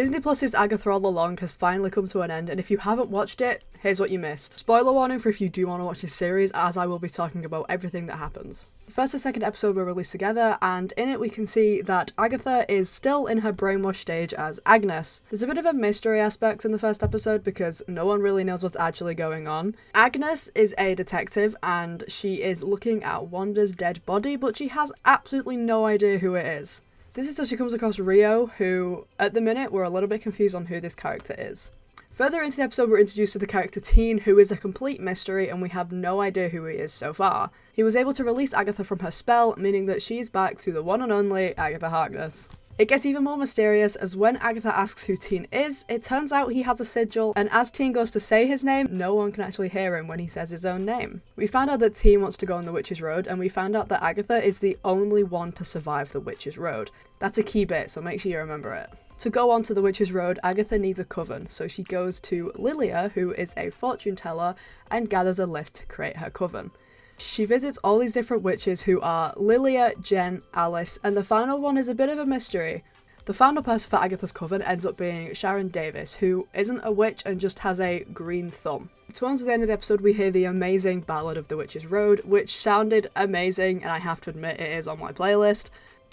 Disney Plus's Agatha All Along has finally come to an end, and if you haven't watched it, here's what you missed. Spoiler warning for if you do want to watch this series, as I will be talking about everything that happens. The first and second episode were released together, and in it we can see that Agatha is still in her brainwash stage as Agnes. There's a bit of a mystery aspect in the first episode because no one really knows what's actually going on. Agnes is a detective and she is looking at Wanda's dead body, but she has absolutely no idea who it is. This is till she comes across Rio, who, at the minute, we're a little bit confused on who this character is. Further into the episode, we're introduced to the character Teen, who is a complete mystery, and we have no idea who he is so far. He was able to release Agatha from her spell, meaning that she's back to the one and only Agatha Harkness. It gets even more mysterious, as when Agatha asks who Teen is, it turns out he has a sigil, and as Teen goes to say his name, no one can actually hear him when he says his own name. We found out that Teen wants to go on the Witch's Road, and we found out that Agatha is the only one to survive the Witch's Road. That's a key bit, so make sure you remember it. To go on to the Witch's Road, Agatha needs a coven, so she goes to Lilia, who is a fortune teller, and gathers a list to create her coven. She visits all these different witches who are Lilia, Jen, Alice, and the final one is a bit of a mystery. The final person for Agatha's coven ends up being Sharon Davis, who isn't a witch and just has a green thumb. Towards the end of the episode, we hear the amazing Ballad of the Witch's Road, which sounded amazing, and I have to admit it is on my playlist.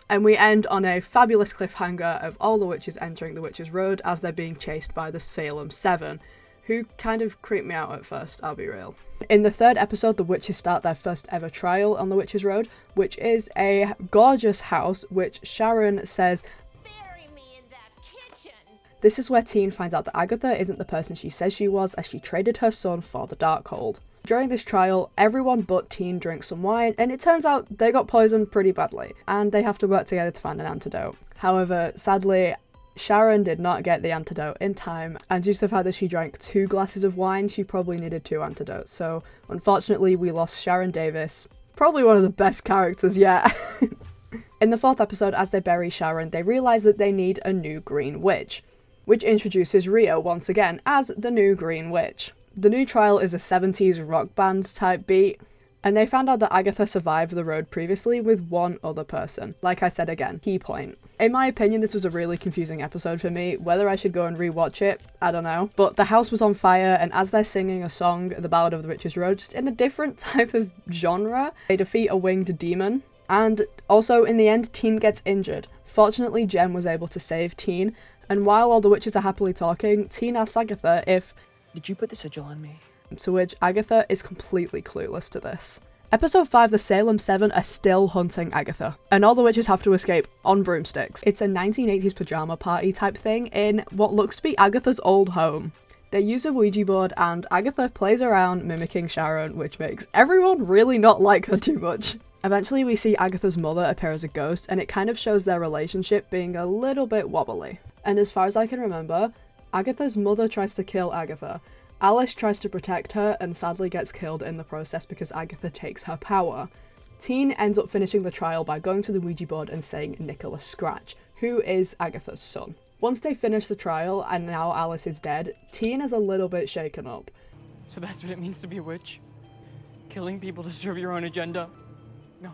And we end on a fabulous cliffhanger of all the witches entering the Witch's Road as they're being chased by the Salem 7, who kind of creeped me out at first, I'll be real. In the third episode, the witches start their first ever trial on the Witch's Road, which is a gorgeous house which Sharon says, "Bury me in that kitchen." This is where Teen finds out that Agatha isn't the person she says she was, as she traded her son for the Darkhold. During this trial, everyone but Teen drinks some wine, and it turns out they got poisoned pretty badly, and they have to work together to find an antidote. However, sadly, Sharon did not get the antidote in time, and due to the fact that she drank 2 glasses of wine, she probably needed 2 antidotes. So, unfortunately, we lost Sharon Davis, probably one of the best characters yet. In the 4th episode, as they bury Sharon, they realise that they need a new Green Witch, which introduces Rio once again as the new Green Witch. The new trial is a 70s rock band type beat, and they found out that Agatha survived the road previously with one other person. Like I said again, key point. In my opinion, this was a really confusing episode for me. Whether I should go and rewatch it, I don't know. But the house was on fire, and as they're singing a song, The Ballad of the Witch's Road, just in a different type of genre, they defeat a winged demon. And also, in the end, Teen gets injured. Fortunately, Jen was able to save Teen, and while all the witches are happily talking, Teen asks Agatha if, "Did you put the sigil on me?" To which Agatha is completely clueless to this. Episode 5, the Salem 7 are still hunting Agatha, and all the witches have to escape on broomsticks. It's a 1980s pajama party type thing in what looks to be Agatha's old home. They use a Ouija board, and Agatha plays around mimicking Sharon, which makes everyone really not like her too much. Eventually we see Agatha's mother appear as a ghost, and it kind of shows their relationship being a little bit wobbly. And as far as I can remember, Agatha's mother tries to kill Agatha. Alice tries to protect her and sadly gets killed in the process because Agatha takes her power. Teen ends up finishing the trial by going to the Ouija board and saying Nicholas Scratch, who is Agatha's son. Once they finish the trial and now Alice is dead, Teen is a little bit shaken up. So that's what it means to be a witch? Killing people to serve your own agenda? No.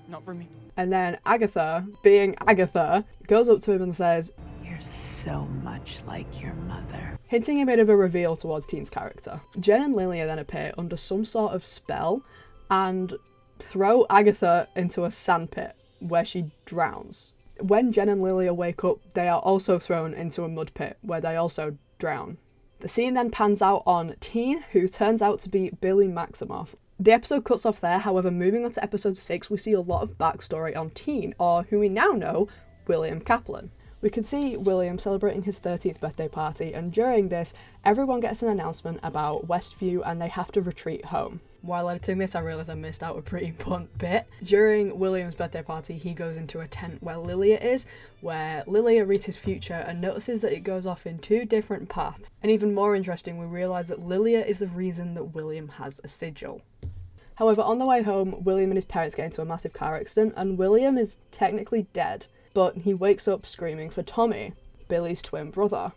Not for me. And then Agatha, being Agatha, goes up to him and says, "You're so much like your mother," hinting a bit of a reveal towards Teen's character. Jen and Lilia then appear under some sort of spell and throw Agatha into a sandpit where she drowns. When Jen and Lilia wake up, they are also thrown into a mud pit where they also drown. The scene then pans out on Teen, who turns out to be Billy Maximoff. The episode cuts off there, however, moving on to episode 6, we see a lot of backstory on Teen, or who we now know, William Kaplan. We can see William celebrating his 13th birthday party, and during this, everyone gets an announcement about Westview and they have to retreat home. While editing this, I realised I missed out a pretty important bit. During William's birthday party, he goes into a tent where Lilia is, where Lilia reads his future and notices that it goes off in 2 different paths. And even more interesting, we realise that Lilia is the reason that William has a sigil. However, on the way home, William and his parents get into a massive car accident, and William is technically dead, but he wakes up screaming for Tommy, Billy's twin brother.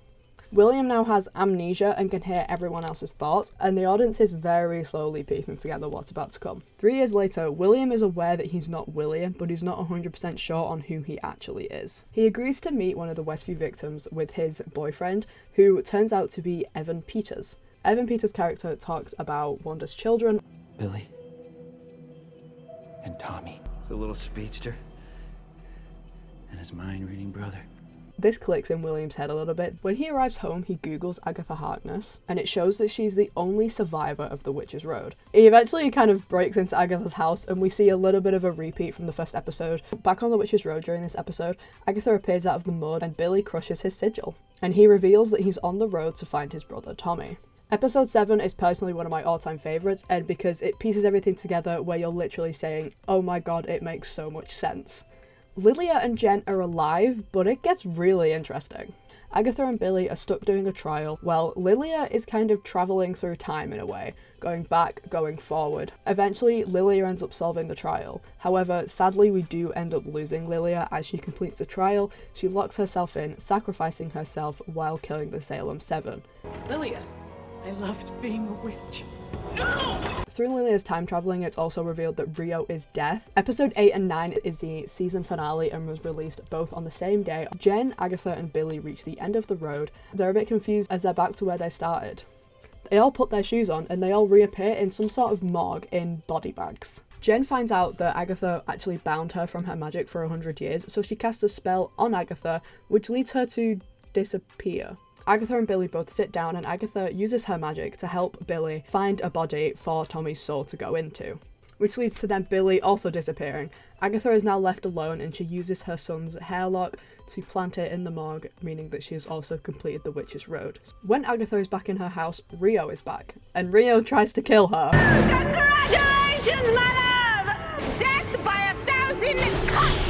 William now has amnesia and can hear everyone else's thoughts, and the audience is very slowly piecing together what's about to come. 3 years later, William is aware that he's not William, but he's not 100% sure on who he actually is. He agrees to meet one of the Westview victims with his boyfriend, who turns out to be Evan Peters. Evan Peters' character talks about Wanda's children, Billy and Tommy, the little speedster, and his mind-reading brother. This clicks in William's head a little bit. When he arrives home, he Googles Agatha Harkness, and it shows that she's the only survivor of the Witch's Road. He eventually kind of breaks into Agatha's house, and we see a little bit of a repeat from the first episode. Back on the Witch's Road during this episode, Agatha appears out of the mud, and Billy crushes his sigil, and he reveals that he's on the road to find his brother Tommy. Episode 7 is personally one of my all-time favourites, and because it pieces everything together where you're literally saying, oh my god, it makes so much sense. Lilia and Jen are alive, but it gets really interesting. Agatha and Billy are stuck doing a trial, while Lilia is kind of travelling through time in a way, going back, going forward. Eventually, Lilia ends up solving the trial. However, sadly we do end up losing Lilia as she completes the trial. She locks herself in, sacrificing herself while killing the Salem 7. Lilia, I loved being a witch. Through Lilia's time travelling, it's also revealed that Rio is death. Episode 8 and 9 is the season finale and was released both on the same day. Jen, Agatha and Billy reach the end of the road. They're a bit confused as they're back to where they started. They all put their shoes on and they all reappear in some sort of morgue in body bags. Jen finds out that Agatha actually bound her from her magic for 100 years, so she casts a spell on Agatha, which leads her to disappear. Agatha and Billy both sit down and Agatha uses her magic to help Billy find a body for Tommy's soul to go into, which leads to then Billy also disappearing. Agatha is now left alone and she uses her son's hairlock to plant it in the morgue, meaning that she has also completed the Witch's Road. When Agatha is back in her house, Rio is back, and Rio tries to kill her. Congratulations, my love! Death by 1,000 cuts!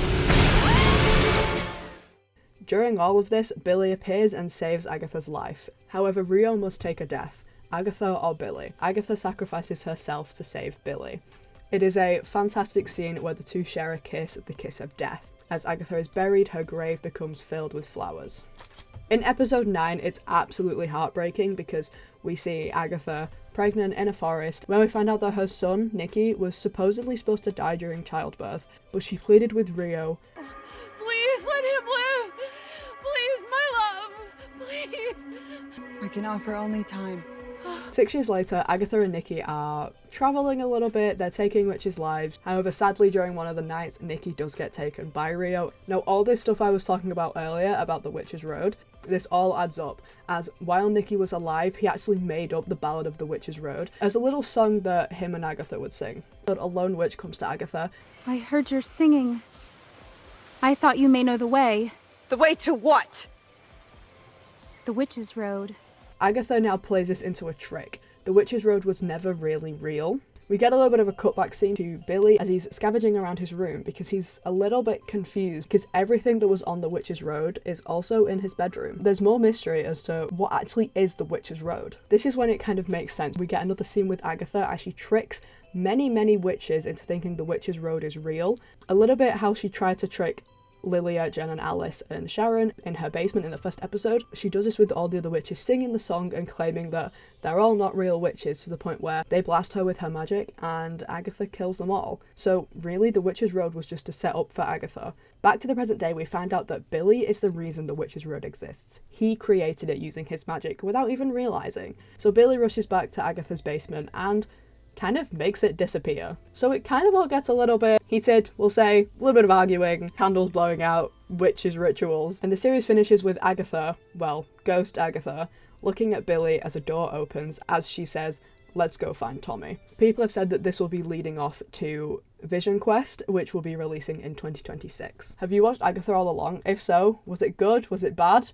During all of this, Billy appears and saves Agatha's life. However, Rio must take a death, Agatha or Billy. Agatha sacrifices herself to save Billy. It is a fantastic scene where the two share a kiss, the kiss of death. As Agatha is buried, her grave becomes filled with flowers. In episode 9, it's absolutely heartbreaking because we see Agatha pregnant in a forest when we find out that her son, Nicky, was supposedly supposed to die during childbirth, but she pleaded with Rio, Please let him live! Please, my love! Please! I can offer only time. 6 years later, Agatha and Nicky are travelling a little bit, they're taking witches' lives. However, sadly, during one of the nights, Nicky does get taken by Rio. Now, all this stuff I was talking about earlier, about the Witch's Road, this all adds up, as while Nicky was alive, he actually made up the Ballad of the Witch's Road as a little song that him and Agatha would sing. But a lone witch comes to Agatha. I heard your singing. I thought you may know the way. The way to what? The Witch's Road. Agatha now plays this into a trick. The Witch's Road was never really real. We get a little bit of a cutback scene to Billy as he's scavenging around his room because he's a little bit confused because everything that was on the Witch's Road is also in his bedroom. There's more mystery as to what actually is the Witch's Road. This is when it kind of makes sense. We get another scene with Agatha as she tricks many witches into thinking the Witch's Road is real. A little bit how she tried to trick Lilia, Jen and Alice and Sharon in her basement in the first episode. She does this with all the other witches singing the song and claiming that they're all not real witches, to the point where they blast her with her magic and Agatha kills them all. So really the Witch's Road was just a set up for Agatha. Back to the present day, we find out that Billy is the reason the Witch's Road exists. He created it using his magic without even realising. So Billy rushes back to Agatha's basement and kind of makes it disappear. So it kind of all gets a little bit heated, we'll say, a little bit of arguing, candles blowing out, witches rituals, and the series finishes with Agatha, well, ghost Agatha, looking at Billy as a door opens as she says, let's go find Tommy. People have said that this will be leading off to Vision Quest, which will be releasing in 2026. Have you watched Agatha All Along? If so, was it good? Was it bad?